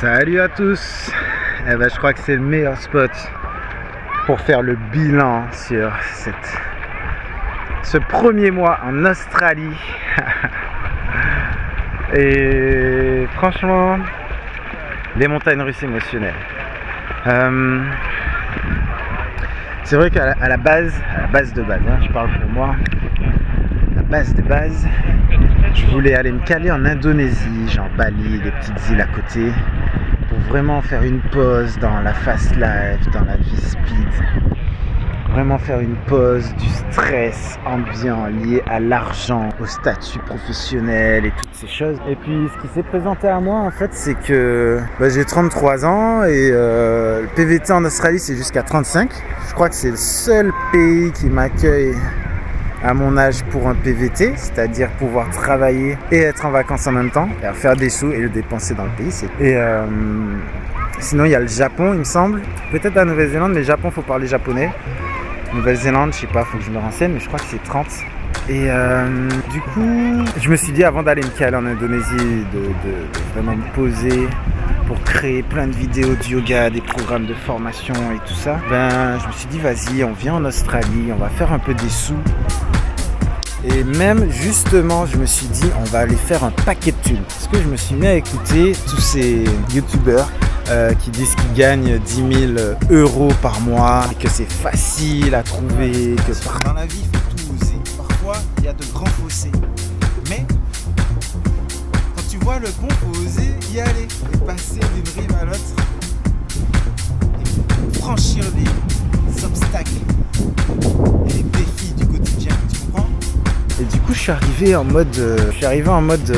Salut à tous. Je crois que c'est le meilleur spot pour faire le bilan sur ce premier mois en Australie. Et franchement, les montagnes russes émotionnelles. C'est vrai qu'à la base de base, je parle pour moi, la base de base, je voulais aller me caler en Indonésie, genre Bali, les petites îles à côté, pour vraiment faire une pause dans la fast life, dans la vie speed. Vraiment faire une pause du stress ambiant lié à l'argent, au statut professionnel et toutes ces choses. Et puis ce qui s'est présenté à moi en fait, c'est que j'ai 33 ans et le PVT en Australie c'est jusqu'à 35. Je crois que c'est le seul pays qui m'accueille à mon âge pour un PVT, c'est-à-dire pouvoir travailler et être en vacances en même temps, et faire des sous et le dépenser dans le pays. Sinon il y a le Japon il me semble, peut-être la Nouvelle-Zélande, mais le Japon faut parler japonais. Nouvelle-Zélande, je sais pas, faut que je me renseigne, mais je crois que c'est 30. Et du coup, je me suis dit avant d'aller me caler en Indonésie, de vraiment me poser pour créer plein de vidéos de yoga, des programmes de formation et tout ça. Je me suis dit vas-y, on vient en Australie, on va faire un peu des sous. Et même justement, je me suis dit on va aller faire un paquet de thunes. Parce que je me suis mis à écouter tous ces youtubeurs qui disent qu'ils gagnent 10 000 euros par mois et que c'est facile à trouver, que dans la vie il faut tout oser. Parfois il y a de grands fossés, mais quand tu vois le pont, faut oser y aller et passer d'une rive à l'autre et franchir les obstacles et les défis du quotidien, tu comprends? Et du coup je suis arrivé en mode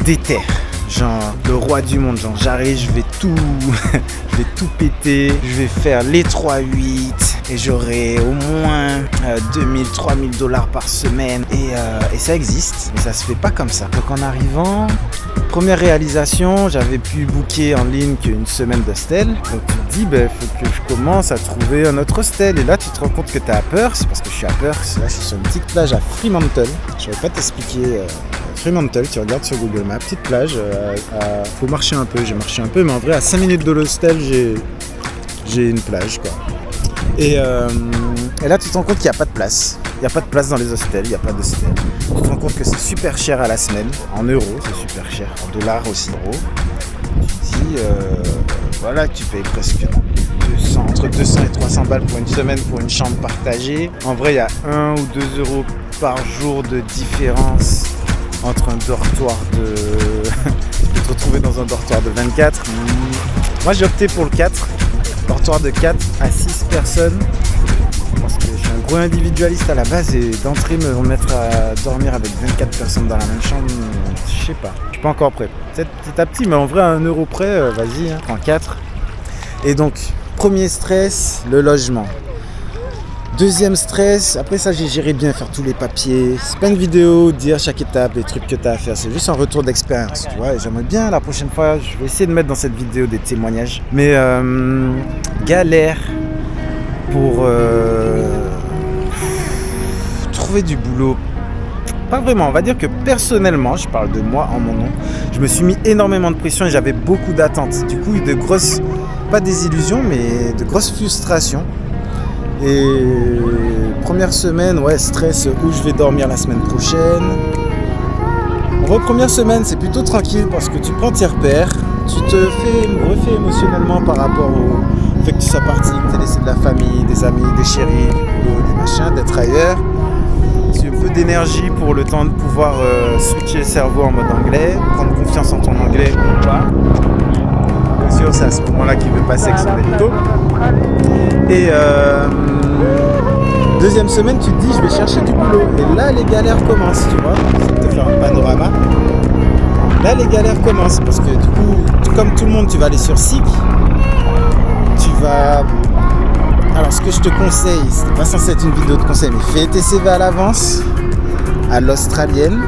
déter. Genre le roi du monde, genre j'arrive, je vais tout péter, je vais faire les 3-8 et j'aurai au moins 2 000-3 000 $ par semaine et ça existe, mais ça se fait pas comme ça. Donc en arrivant, première réalisation, j'avais pu booker en ligne qu'une semaine d'hostel. Donc tu te dis, faut que je commence à trouver un autre hostel. Et là tu te rends compte que t'es à Perth, c'est parce que je suis à Perth, là je suis sur une petite plage à Fremantle. Je vais pas t'expliquer. Fremantle, tu regardes sur Google Maps, petite plage, faut marcher un peu, j'ai marché un peu, mais en vrai à 5 minutes de l'hostel j'ai une plage quoi. Et là tu te rends compte qu'il n'y a pas de place, il n'y a pas de place dans les hostels, il n'y a pas d'hostel. Tu te rends compte que c'est super cher à la semaine, en euros c'est super cher, en dollars aussi. Tu te dis, voilà tu payes presque entre 200 et 300 balles pour une semaine pour une chambre partagée. En vrai il y a 1 ou 2 euros par jour de différence entre un dortoir tu peux te retrouver dans un dortoir de 24. Moi j'ai opté pour le 4, dortoir de 4 à 6 personnes parce que je suis un gros individualiste à la base et d'entrée me remettre à dormir avec 24 personnes dans la même chambre, je sais pas, je suis pas encore prêt, peut-être petit à petit, mais en vrai à 1 euro près, vas-y, prends 4. Et donc premier stress, le logement. Deuxième stress, après ça j'ai géré bien, faire tous les papiers. C'est pas une vidéo, dire chaque étape, les trucs que tu as à faire, c'est juste un retour d'expérience, tu vois. Et j'aimerais bien la prochaine fois, je vais essayer de mettre dans cette vidéo des témoignages. Mais galère pour trouver du boulot. Pas vraiment, on va dire que personnellement, je parle de moi en mon nom, je me suis mis énormément de pression et j'avais beaucoup d'attentes. Du coup, de grosses, pas désillusions, mais de grosses frustrations. Et première semaine, stress, où je vais dormir la semaine prochaine. En vrai, première semaine, c'est plutôt tranquille parce que tu prends tes repères, tu te refais émotionnellement par rapport au fait que tu sois parti, que tu aies laissé de la famille, des amis, des chéris, du boulot, des machins, d'être ailleurs. Tu as un peu d'énergie pour le temps de pouvoir switcher le cerveau en mode anglais, prendre confiance en ton anglais ou pas. Bien sûr, c'est à ce moment-là qu'il veut passer avec son hélico. Et deuxième semaine, tu te dis, je vais chercher du boulot. Et là, les galères commencent, tu vois. Ça va te faire un panorama. Là, les galères commencent parce que du coup, comme tout le monde, tu vas aller sur SIC. Tu vas... Alors, ce que je te conseille, c'est pas censé être une vidéo de conseil, mais fais tes CV à l'avance, à l'australienne.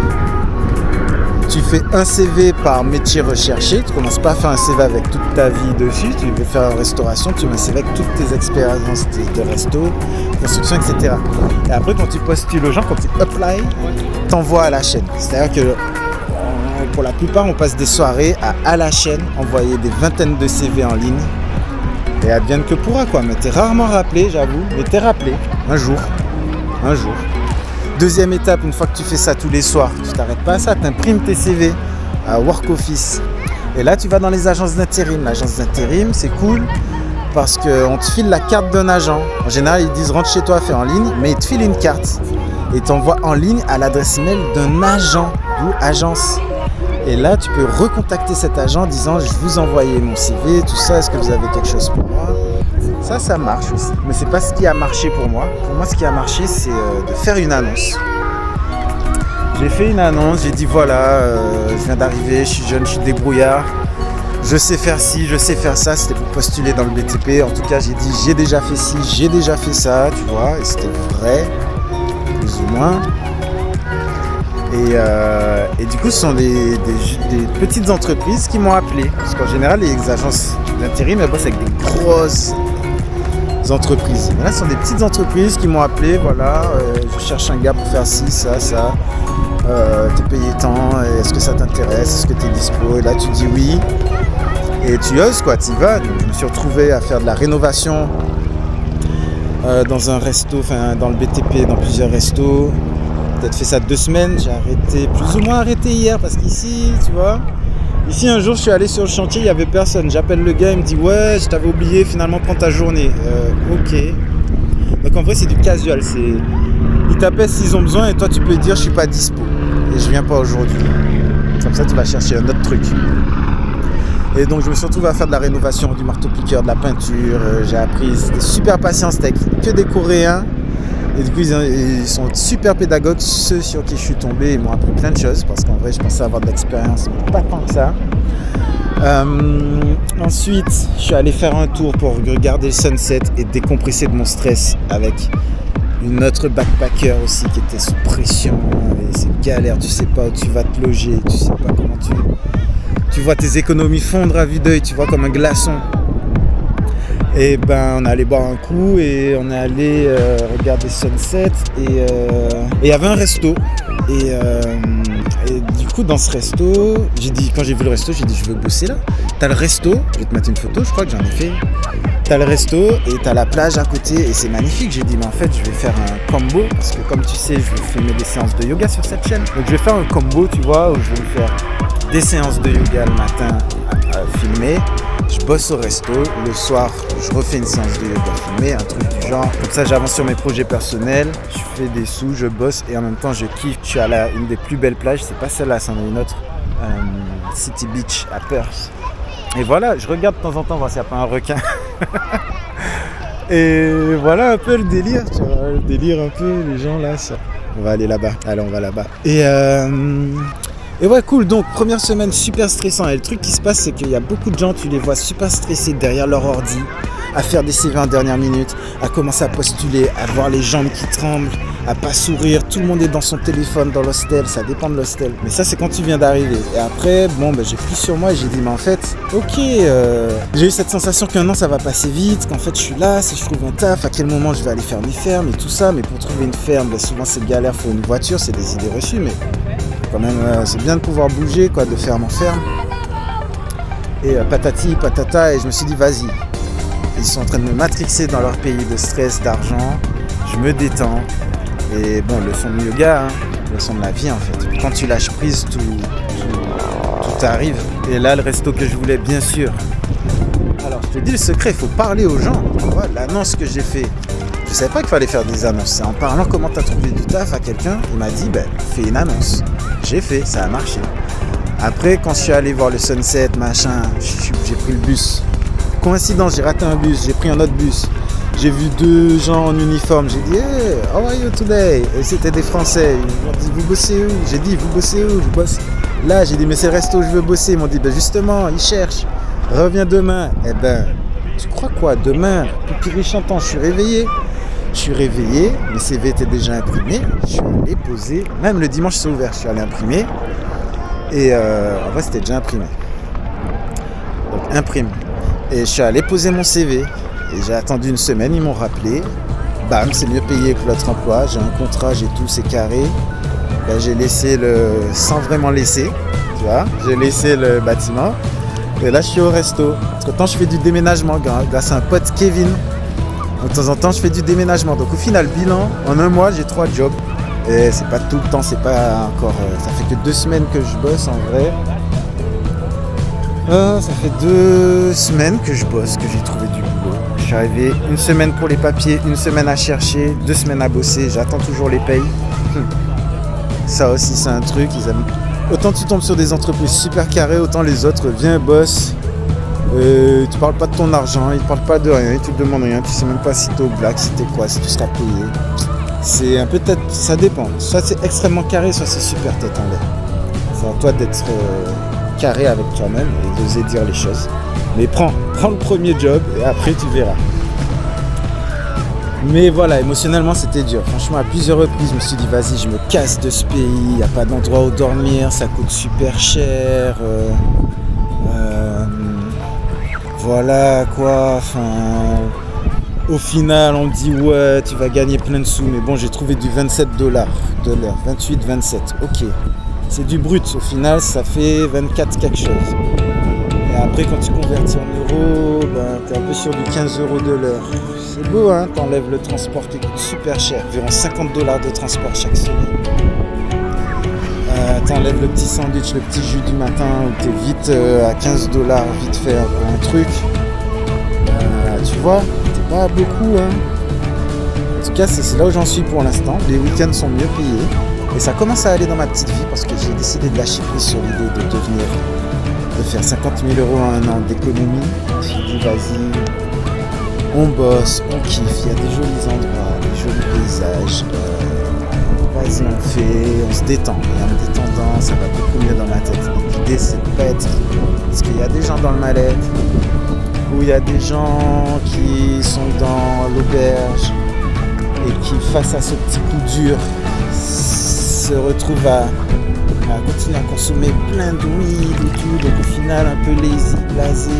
Tu fais un CV par métier recherché, tu commences pas à faire un CV avec toute ta vie dessus, tu veux faire une restauration, tu mets un CV avec toutes tes expériences de resto, construction, etc. Et après quand tu postules aux gens, quand tu apply, t'envoies à la chaîne. C'est-à-dire que Pour la plupart, on passe des soirées à la chaîne, envoyer des vingtaines de CV en ligne. Et advienne que pourra quoi. Mais t'es rarement rappelé, j'avoue. Mais t'es rappelé. Un jour. Deuxième étape, une fois que tu fais ça tous les soirs, tu t'arrêtes pas à ça, tu imprimes tes CV à Work Office. Et là, tu vas dans les agences d'intérim. L'agence d'intérim, c'est cool parce qu'on te file la carte d'un agent. En général, ils disent rentre chez toi, fais en ligne, mais ils te filent une carte. Et t'envoient en ligne à l'adresse email d'un agent, d'où agence. Et là, tu peux recontacter cet agent en disant je vous envoyais mon CV, tout ça, est-ce que vous avez quelque chose pour moi ? Ça marche aussi. Mais c'est pas ce qui a marché pour moi. Pour moi, ce qui a marché, c'est de faire une annonce. J'ai fait une annonce, j'ai dit voilà, je viens d'arriver, je suis jeune, je suis débrouillard. Je sais faire ci, je sais faire ça. C'était pour postuler dans le BTP. En tout cas, j'ai dit j'ai déjà fait ci, j'ai déjà fait ça, tu vois. Et c'était vrai, plus ou moins. Et du coup, ce sont des petites entreprises qui m'ont appelé. Parce qu'en général, les agences d'intérim, elles bossent avec des grosses entreprises. Mais là, ce sont des petites entreprises qui m'ont appelé. Voilà, je cherche un gars pour faire ci, ça. T'es payé tant, est-ce que ça t'intéresse, est-ce que t'es dispo? Et là, tu dis oui. Et tu oses, quoi, t'y vas. Donc, je me suis retrouvé à faire de la rénovation dans un resto, enfin dans le BTP, dans plusieurs restos. Peut-être fait ça 2 semaines, j'ai arrêté, plus ou moins arrêté hier parce qu'ici, tu vois, ici un jour je suis allé sur le chantier, il n'y avait personne, j'appelle le gars, il me dit ouais, je t'avais oublié, finalement prends ta journée. Ok. Donc en vrai c'est du casual, ils t'appellent s'ils ont besoin et toi tu peux dire je suis pas dispo et je viens pas aujourd'hui. Comme ça tu vas chercher un autre truc. Et donc je me suis retrouvé à faire de la rénovation, du marteau-piqueur, de la peinture, j'ai appris, c'était super patient, c'était que des Coréens. Et du coup, ils sont super pédagogues, ceux sur qui je suis tombé, ils m'ont appris plein de choses parce qu'en vrai, je pensais avoir de l'expérience, mais pas tant que ça. Ensuite, je suis allé faire un tour pour regarder le sunset et décompresser de mon stress avec une autre backpacker aussi qui était sous pression. Et c'est galère, tu sais pas où tu vas te loger, tu sais pas comment tu vois tes économies fondre à vue d'œil, tu vois, comme un glaçon. Et ben on est allé boire un coup et on est allé regarder Sunset et il y avait un resto et du coup dans ce resto, quand j'ai vu le resto, j'ai dit je veux bosser là. T'as le resto, je vais te mettre une photo, je crois que j'en ai fait. T'as le resto et t'as la plage à côté et c'est magnifique. J'ai dit mais en fait je vais faire un combo parce que comme tu sais je vais filmer des séances de yoga sur cette chaîne. Donc je vais faire un combo, tu vois, où je vais faire des séances de yoga le matin à filmer. Je bosse au resto, le soir je refais une séance de yoga filmée, un truc du genre. Comme ça j'avance sur mes projets personnels, je fais des sous, je bosse et en même temps je kiffe. Je suis à une des plus belles plages, c'est pas celle-là, c'en est une autre, City Beach à Perth. Et voilà, je regarde de temps en temps voir s'il n'y a pas un requin. Et voilà un peu le délire, tu vois, le délire un peu, les gens là, ça. On va aller là-bas, allez on va là-bas. Et ouais, cool, donc première semaine super stressant. Et le truc qui se passe, c'est qu'il y a beaucoup de gens, tu les vois super stressés derrière leur ordi, à faire des CV en dernière minute, à commencer à postuler, à voir les jambes qui tremblent, à pas sourire. Tout le monde est dans son téléphone dans l'hostel, ça dépend de l'hostel. Mais ça, c'est quand tu viens d'arriver. Et après, j'ai pris sur moi et j'ai dit, mais en fait, ok, j'ai eu cette sensation qu'un an, ça va passer vite, qu'en fait, je suis là, si je trouve un taf, à quel moment je vais aller faire mes fermes et tout ça. Mais pour trouver une ferme, souvent, c'est galère, faut une voiture, c'est des idées reçues, mais quand même, c'est bien de pouvoir bouger, quoi, de ferme en ferme. Et patati, patata, et je me suis dit, vas-y. Ils sont en train de me matrixer dans leur pays de stress, d'argent. Je me détends. Et bon, leçon de yoga, leçon de la vie en fait. Quand tu lâches prise, tout arrive. Et là, le resto que je voulais, bien sûr. Alors, je te dis le secret, il faut parler aux gens. Tu vois, l'annonce que j'ai fait, je ne savais pas qu'il fallait faire des annonces. C'est en parlant comment tu as trouvé du taf à quelqu'un, il m'a dit, fais une annonce. J'ai fait, ça a marché. Après, quand je suis allé voir le sunset, machin, j'ai pris le bus. Coïncidence, j'ai raté un bus, j'ai pris un autre bus. J'ai vu 2 gens en uniforme, j'ai dit hey, how are you today? Et c'était des Français, ils m'ont dit vous bossez où? J'ai dit vous bossez où? Je bosse là, j'ai dit mais c'est le resto où je veux bosser. Ils m'ont dit justement, ils cherchent, reviens demain. Eh ben, tu crois quoi? Demain, pipi chantant, je suis réveillé, mes CV étaient déjà imprimés, je suis allé poser, même le dimanche c'est ouvert, je suis allé imprimer. Et en vrai c'était déjà imprimé. Donc imprime. Et je suis allé poser mon CV. Et j'ai attendu une semaine, ils m'ont rappelé. Bam, c'est mieux payé que l'autre emploi. J'ai un contrat, j'ai tout, c'est carré. J'ai laissé sans vraiment laisser. tu vois. J'ai laissé le bâtiment. Et là, je suis au resto. Entre-temps, je fais du déménagement grâce à un pote Kevin. Donc, de temps en temps, je fais du déménagement. Donc, au final, bilan, en un mois, j'ai 3 jobs. Et c'est pas tout le temps, c'est pas encore... ça fait que 2 semaines que je bosse, en vrai. Ça fait 2 semaines que je bosse, que j'ai trouvé du boulot. Je suis arrivé 1 semaine pour les papiers, 1 semaine à chercher, 2 semaines à bosser. J'attends toujours les payes. Ça aussi, c'est un truc. Autant tu tombes sur des entreprises super carrées, autant les autres, viens, bosse. Tu parles pas de ton argent, ils parlent pas de rien, ils te demandent rien. Tu sais même pas si t'es au black, si t'es quoi, si tu seras payé. C'est un peu tête, ça dépend. Soit c'est extrêmement carré, soit c'est super tête en l'air. C'est à toi d'être carré avec toi-même et d'oser dire les choses. Mais prends le premier job et après tu verras. Mais voilà, émotionnellement c'était dur. Franchement, à plusieurs reprises, je me suis dit vas-y, je me casse de ce pays, il n'y a pas d'endroit où dormir, ça coûte super cher. Voilà quoi, enfin... Au final, on me dit ouais, tu vas gagner plein de sous, mais bon, j'ai trouvé du 27 $ de l'heure, 28, 27, ok. C'est du brut, au final, ça fait 24 quelque chose. Et après, quand tu convertis en euros, ben, t'es un peu sur du 15 € de l'heure. C'est beau, hein, t'enlèves le transport qui coûte super cher, environ 50 $ de transport chaque semaine. T'enlèves le petit sandwich, le petit jus du matin, où t'es vite à 15 $, vite fait un truc. Tu vois, t'es pas beaucoup, hein. En tout cas, c'est là où j'en suis pour l'instant. Les week-ends sont mieux payés. Et ça commence à aller dans ma petite vie parce que j'ai décidé de lâcher prise sur l'idée de faire 50 000 € en un an d'économie. Je me suis dit, vas-y, on bosse, on kiffe, il y a des jolis endroits, des jolis paysages. Vas-y, on fait, on se détend. Et en me détendant, ça va beaucoup mieux dans ma tête. Donc, l'idée, c'est de pas être... Parce qu'il y a des gens dans le mal-être, où il y a des gens qui sont dans l'auberge et qui, face à ce petit coup dur, se retrouvent à continuer à consommer plein de weed et tout, donc au final un peu lazy, blasé.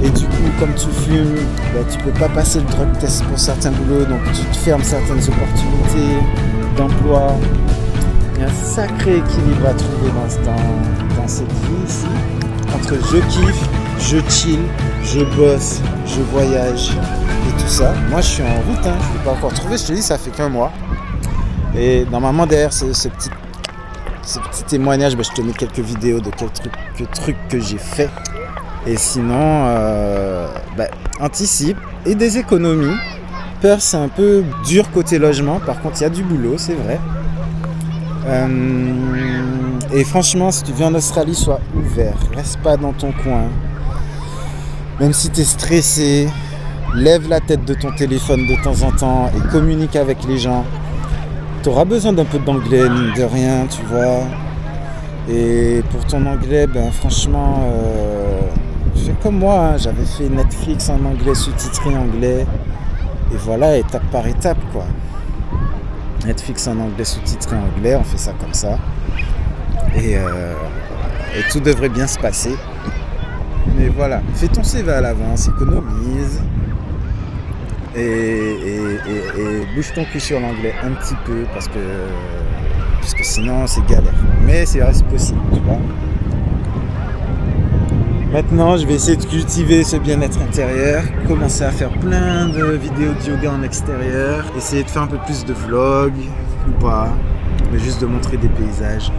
Et du coup, comme tu fumes, bah, tu peux pas passer le drug test pour certains boulots, donc tu te fermes certaines opportunités d'emploi. Il y a un sacré équilibre à trouver dans cette vie ici, entre je kiffe, je chill, je bosse, je voyage et tout ça. Moi je suis en route, hein. Je ne l'ai pas encore trouvé, je te dis ça fait qu'un mois. Et normalement derrière ce petit témoignage, je te mets quelques vidéos de quelques trucs que j'ai fait. Et sinon, anticipe et des économies. Perth c'est un peu dur côté logement, par contre il y a du boulot, c'est vrai. Et franchement, si tu viens en Australie, sois ouvert, reste pas dans ton coin. Même si tu es stressé, lève la tête de ton téléphone de temps en temps et communique avec les gens. Tu auras besoin d'un peu d'anglais, mine de rien, tu vois. Et pour ton anglais, franchement, fais comme moi, hein. J'avais fait Netflix en anglais, sous-titré anglais. Et voilà, étape par étape, quoi. Netflix en anglais, sous-titré anglais, on fait ça comme ça. Et tout devrait bien se passer. Mais voilà, fais ton CV à l'avance, économise. Et bouge ton cul sur l'anglais un petit peu parce que sinon c'est galère. Mais c'est possible, tu vois. Maintenant, je vais essayer de cultiver ce bien-être intérieur, commencer à faire plein de vidéos de yoga en extérieur, essayer de faire un peu plus de vlogs ou pas, mais juste de montrer des paysages.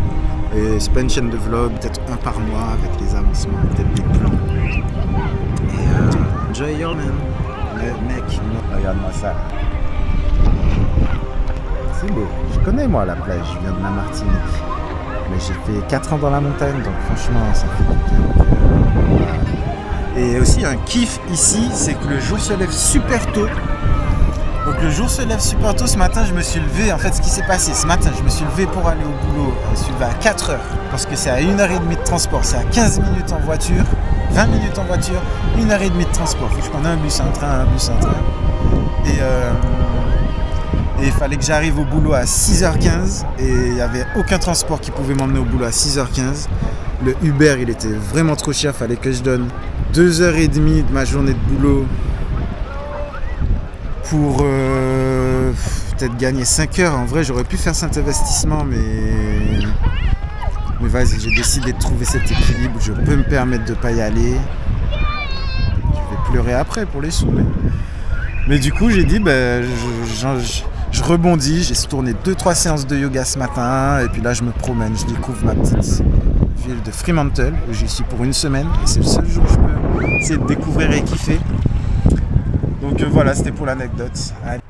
Et c'est pas une chaîne de vlogs, peut-être un par mois avec les avancements, peut-être des plans. Et enjoy your man. Mec, regarde-moi ça. C'est beau. Je connais moi la plage, je viens de la Martinique. Mais j'ai fait 4 ans dans la montagne, donc franchement ça fait du bien. Et aussi un kiff ici, c'est que le jour se lève super tôt. Donc le jour se lève super tôt. Ce matin je me suis levé, en fait ce qui s'est passé, ce matin je me suis levé pour aller au boulot. Je me suis levé à 4h, parce que c'est à 1h30 de transport, c'est à 15 minutes en voiture, 20 minutes en voiture, 1h30 de transport. Il faut que je prenne un bus, un train. Et il fallait que j'arrive au boulot à 6h15 et il n'y avait aucun transport qui pouvait m'emmener au boulot à 6h15. Le Uber, il était vraiment trop cher, il fallait que je donne 2h30 de ma journée de boulot pour peut-être gagner 5 heures. En vrai, j'aurais pu faire cet investissement, mais Mais vas-y, j'ai décidé de trouver cet équilibre. Je peux me permettre de pas y aller. Je vais pleurer après pour les sous. Mais du coup, j'ai dit, je rebondis. J'ai tourné 2-3 séances de yoga ce matin. Et puis là, je me promène. Je découvre ma petite ville de Fremantle, où j'y suis pour une semaine. Et c'est le seul jour où je peux essayer de découvrir et kiffer. Donc voilà, c'était pour l'anecdote. Allez.